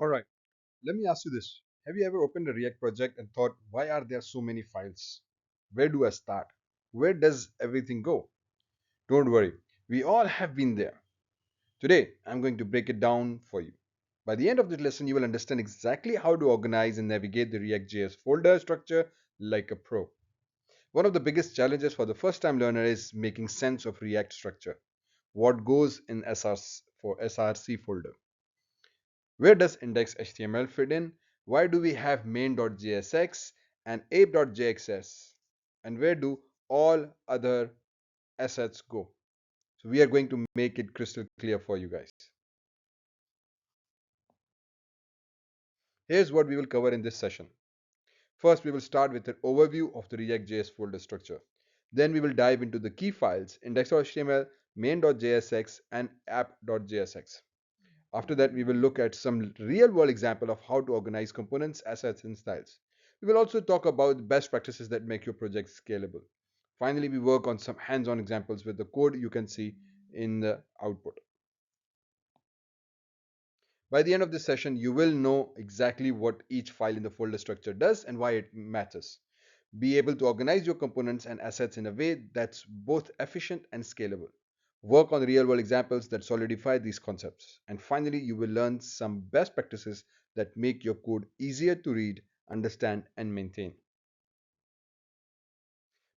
Alright, let me ask you this. Have you ever opened a React project and thought, why are there so many files? Where do I start? Where does everything go? Don't worry, we all have been there. Today, I'm going to break it down for you. By the end of this lesson, you will understand exactly how to organize and navigate the React.js folder structure like a pro. One of the biggest challenges for the first time learner is making sense of React structure. What goes in SRC folder? Where does index.html fit in? Why do we have Main.jsx and App.jsx? And where do all other assets go? So we are going to make it crystal clear for you guys. Here's what we will cover in this session. First, we will start with an overview of the React.js folder structure. Then we will dive into the key files index.html, main.jsx, and app.jsx. After that, we will look at some real-world example of how to organize components, assets, and styles. We will also talk about best practices that make your project scalable. Finally, we work on some hands-on examples with the code you can see in the output. By the end of this session, you will know exactly what each file in the folder structure does and why it matters. Be able to organize your components and assets in a way that's both efficient and scalable. Work on real-world examples that solidify these concepts. And finally, you will learn some best practices that make your code easier to read, understand, and maintain.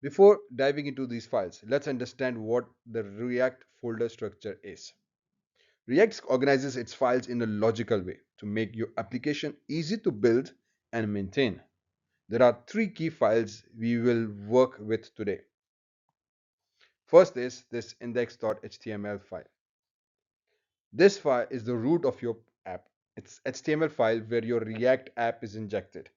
Before diving into these files, let's understand what the React folder structure is. React organizes its files in a logical way to make your application easy to build and maintain. There are three key files we will work with today. First is this index.html file. This file is the root of your app. It's HTML file where your React app is injected.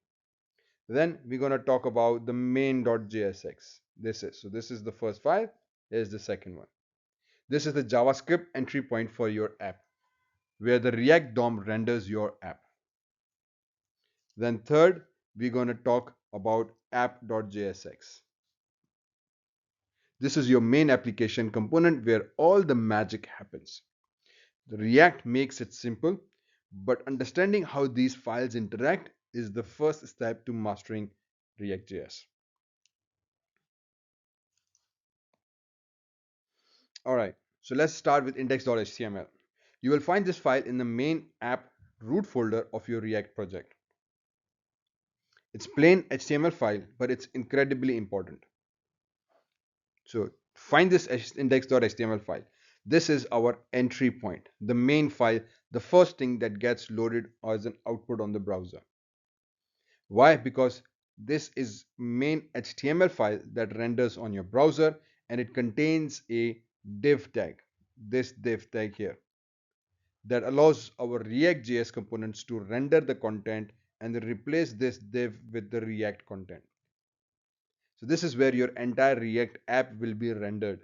Then we're going to talk about the main.jsx. This is the first file. Here's the second one. This is the JavaScript entry point for your app, where the React DOM renders your app. Then third, we're going to talk about App.jsx. This is your main application component where all the magic happens. The React makes it simple, but understanding how these files interact is the first step to mastering React.js. Alright, so let's start with index.html. You will find this file in the main app root folder of your React project. It's plain HTML file, but it's incredibly important. So find this index.html file. This is our entry point, the main file, the first thing that gets loaded as an output on the browser. Why? Because this is main HTML file that renders on your browser and it contains a div tag, this div tag here, that allows our React.js components to render the content and then replace this div with the React content. So this is where your entire React app will be rendered.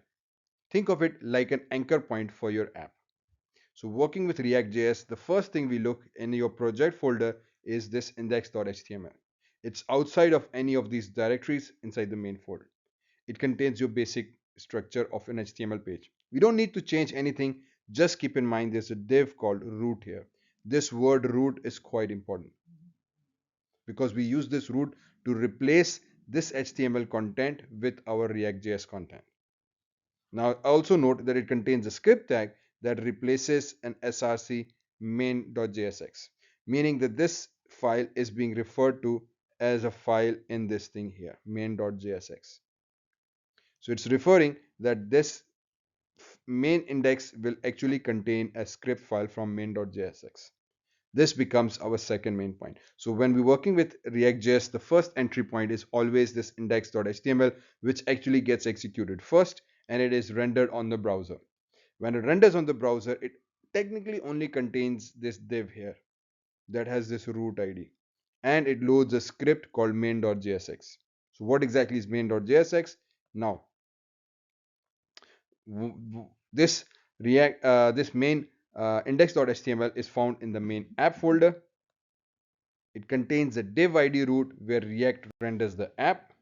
Think of it like an anchor point for your app. So working with React.js, the first thing we look in your project folder is this index.html. It's outside of any of these directories inside the main folder. It contains your basic structure of an HTML page. We don't need to change anything. Just keep in mind there's a div called root here. This word root is quite important because we use this root to replace this HTML content with our React.js content. Now also note that it contains a script tag that replaces an src main.jsx, meaning that this file is being referred to as a file in this thing here, main.jsx. So it's referring that this main index will actually contain a script file from main.jsx. This becomes our second main point. So when we're working with React.js, the first entry point is always this index.html, which actually gets executed first and it is rendered on the browser. When it renders on the browser, it technically only contains this div here that has this root ID and it loads a script called main.jsx. So what exactly is main.jsx? Now, this this main index.html is found in the main app folder. It contains a div id root where React renders the app.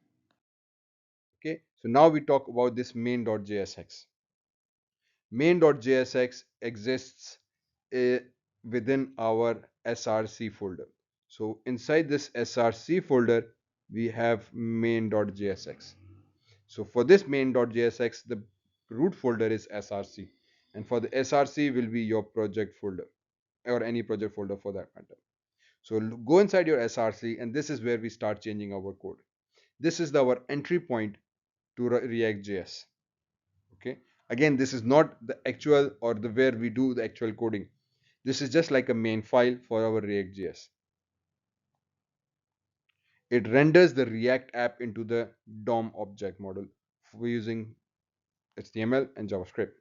Okay, so now we talk about this main.jsx. Main.jsx exists within our src folder. So inside this src folder, we have main.jsx. So for this main.jsx, the root folder is src, and for the src will be your project folder or any project folder for that matter. So go inside your src, and this is where we start changing our code. This is our entry point to react.js. Okay, again, this is not the actual or the where we do the actual coding. This is just like a main file for our react.js. It renders the react app into the dom object model for using html and javascript.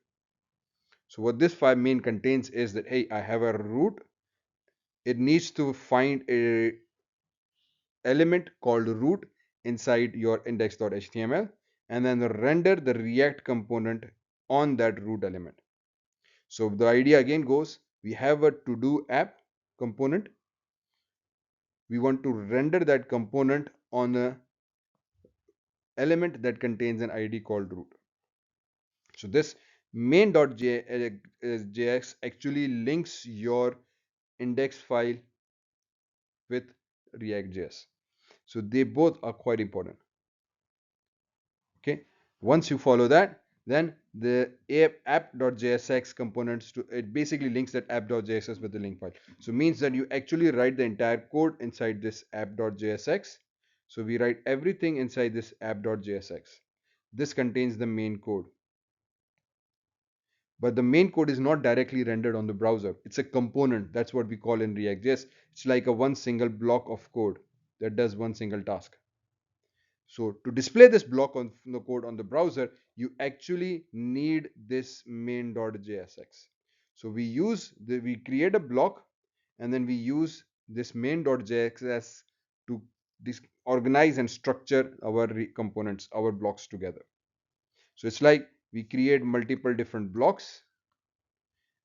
So what this file main contains is that, hey, I have a root. It needs to find a element called root inside your index.html, and then render the react component on that root element. So the idea again goes, we have a to do app component. We want to render that component on a element that contains an id called root. So this main.js actually links your index file with react.js. So they both are quite important. Okay, once you follow that, then the app.jsx components, to it basically links that app.jsx with the link file. So means that you actually write the entire code inside this app.jsx. So we write everything inside this app.jsx. This contains the main code, but the main code is not directly rendered on the browser. It's a component. That's what we call in react.js. It's like a one single block of code that does one single task. So to display this block on the code on the browser, you actually need this main.jsx. So we create a block, and then we use this main.jsx to organize and structure our components, our blocks together. So it's like we create multiple different blocks,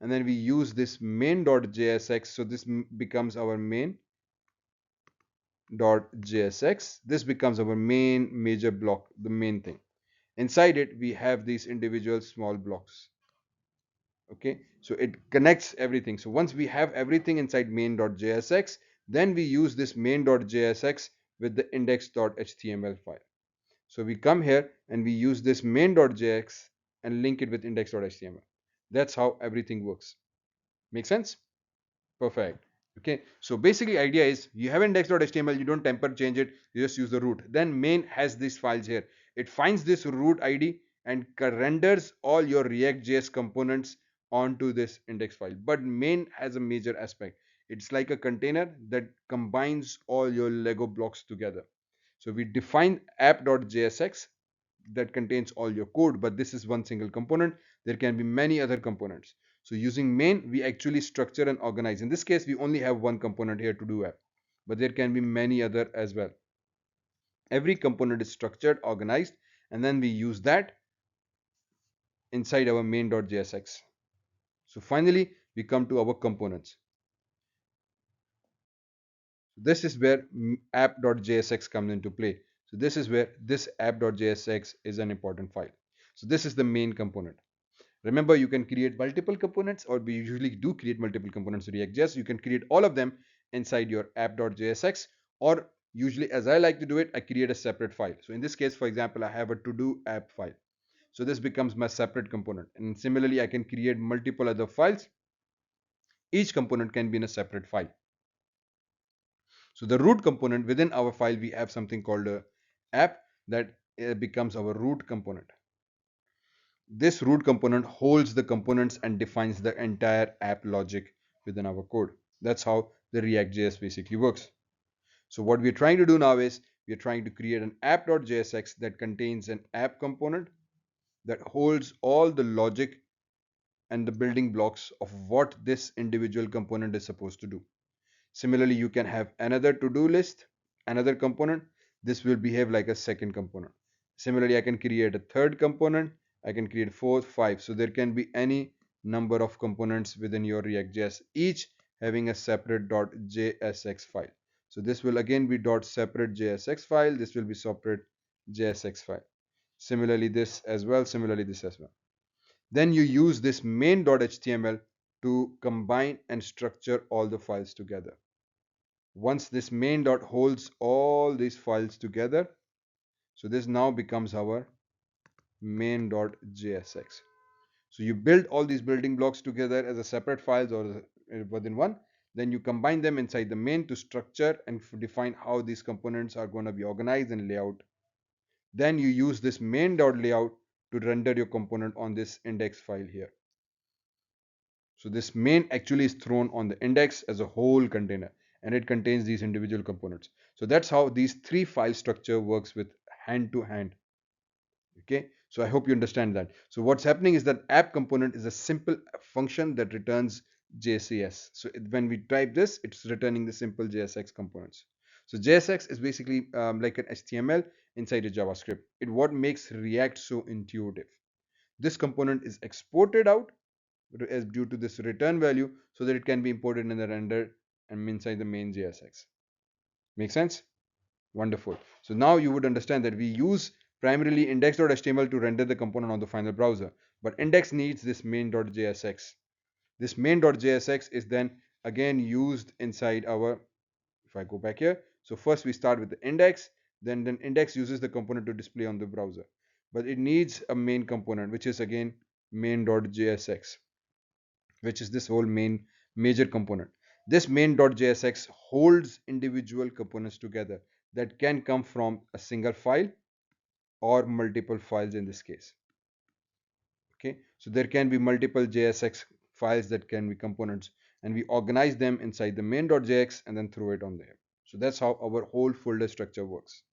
and then we use this main.jsx. So this becomes our main.jsx. This becomes our main major block, the main thing. Inside it, we have these individual small blocks. Okay, so it connects everything. So once we have everything inside main.jsx, then we use this main.jsx with the index.html file. So we come here and we use this main.js and link it with index.html. That's how everything works. Make sense? Perfect. Okay, so basically idea is you have index.html, you don't temper change it, you just use the root. Then main has these files here. It finds this root id and renders all your react.js components onto this index file. But main has a major aspect. It's like a container that combines all your Lego blocks together. So we define app.jsx that contains all your code, but this is one single component. There can be many other components. So using main, we actually structure and organize. In this case, we only have one component here to do app, but there can be many other as well. Every component is structured, organized, and then we use that inside our main.jsx. So finally, we come to our components. This is where app.jsx comes into play. So this is where this app.jsx is an important file. So this is the main component. Remember, you can create multiple components, or we usually do create multiple components in React.js. You can create all of them inside your app.jsx, or usually, as I like to do it, I create a separate file. So in this case, for example, I have a to-do app file. So this becomes my separate component. And similarly, I can create multiple other files. Each component can be in a separate file. So the root component, within our file, we have something called a app that becomes our root component. This root component holds the components and defines the entire app logic within our code. That's how the React.js basically works. So what we're trying to do now is we're trying to create an app.jsx that contains an app component that holds all the logic and the building blocks of what this individual component is supposed to do. Similarly, you can have another to-do list, another component. This will behave like a second component. Similarly, I can create a third component. I can create fourth, five. So there can be any number of components within your React.js, each having a separate .jsx file. So this will again be .separate .jsx file. This will be separate .jsx file. Similarly, this as well. Similarly, this as well. Then you use this main.html to combine and structure all the files together. Once this main dot holds all these files together, so this now becomes our main.jsx. So you build all these building blocks together as a separate files or within one. Then you combine them inside the main to structure and define how these components are going to be organized and layout. Then you use this main.layout to render your component on this index file here. So this main actually is thrown on the index as a whole container, and it contains these individual components. So that's how these three file structure works with hand to hand. Okay, so I hope you understand that. So what's happening is that app component is a simple function that returns JSX. So when we type this, it's returning the simple JSX components. So JSX is basically like an HTML inside a JavaScript. It what makes React so intuitive. This component is exported out as due to this return value so that it can be imported in the render and inside the main JSX. Make sense? Wonderful. So now you would understand that we use primarily index.html to render the component on the final browser, but index needs this main.jsx. This main.jsx is then again used inside our, if I go back here, so first we start with the index, then index uses the component to display on the browser, but it needs a main component, which is again main.jsx, which is this whole main major component. This main.jsx holds individual components together that can come from a single file or multiple files in this case. Okay, so there can be multiple JSX files that can be components, and we organize them inside the main.jx and then throw it on there. So that's how our whole folder structure works.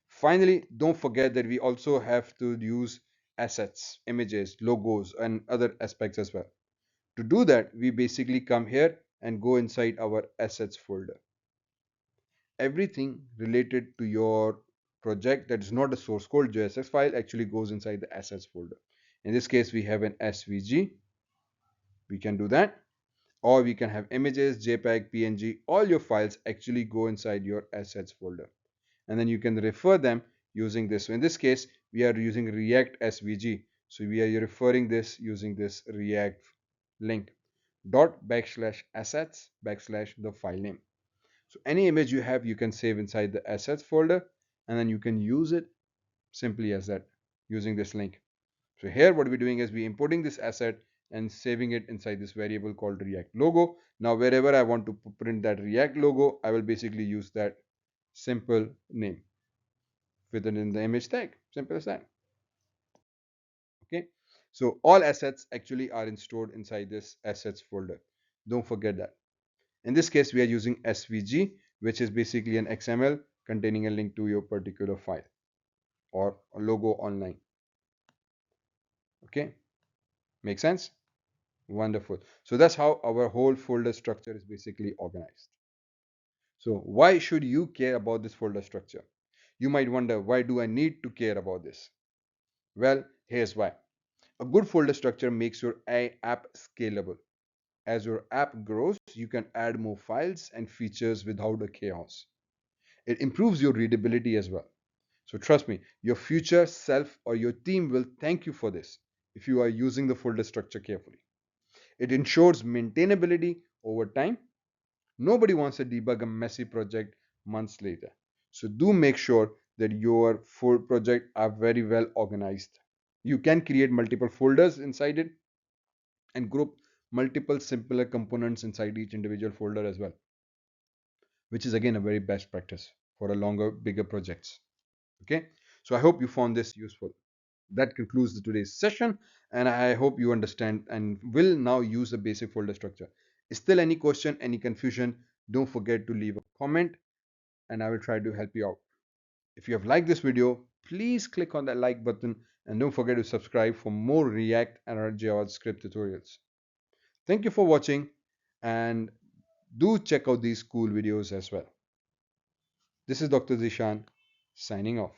Finally, don't forget that we also have to use assets, images, logos, and other aspects as well. To do that, we basically come here and go inside our assets folder. Everything related to your project that is not a source code JSX file actually goes inside the assets folder. In this case, we have an SVG. We can do that. Or we can have images, JPEG, PNG. All your files actually go inside your assets folder. And then you can refer them using this. So in this case, we are using React SVG. So we are referring this using this React link dot backslash assets backslash the file name. So any image you have, you can save inside the assets folder, and then you can use it simply as that using this link. So here what we're doing is we importing this asset and saving it inside this variable called React logo. Now wherever I want to print that React logo, I will basically use that simple name within the image tag. Simple as that. Okay. So all assets actually are stored inside this assets folder. Don't forget that. In this case, we are using SVG, which is basically an XML containing a link to your particular file or a logo online. Okay, make sense? Wonderful. So that's how our whole folder structure is basically organized. So why should you care about this folder structure? You might wonder, why do I need to care about this? Well, here's why. A good folder structure makes your app scalable. As your app grows, you can add more files and features without a chaos. It improves your readability as well. So trust me, your future self or your team will thank you for this if you are using the folder structure carefully. It ensures maintainability over time. Nobody wants to debug a messy project months later. So do make sure that your full project are very well organized. You can create multiple folders inside it and group multiple simpler components inside each individual folder as well, which is again a very best practice for a longer, bigger projects. Okay, so I hope you found this useful. That concludes today's session, and I hope you understand and will now use the basic folder structure. Still any question, any confusion, don't forget to leave a comment and I will try to help you out. If you have liked this video, please click on that like button and don't forget to subscribe for more React and JavaScript tutorials. Thank you for watching and do check out these cool videos as well. This is Dr. Zeeshan signing off.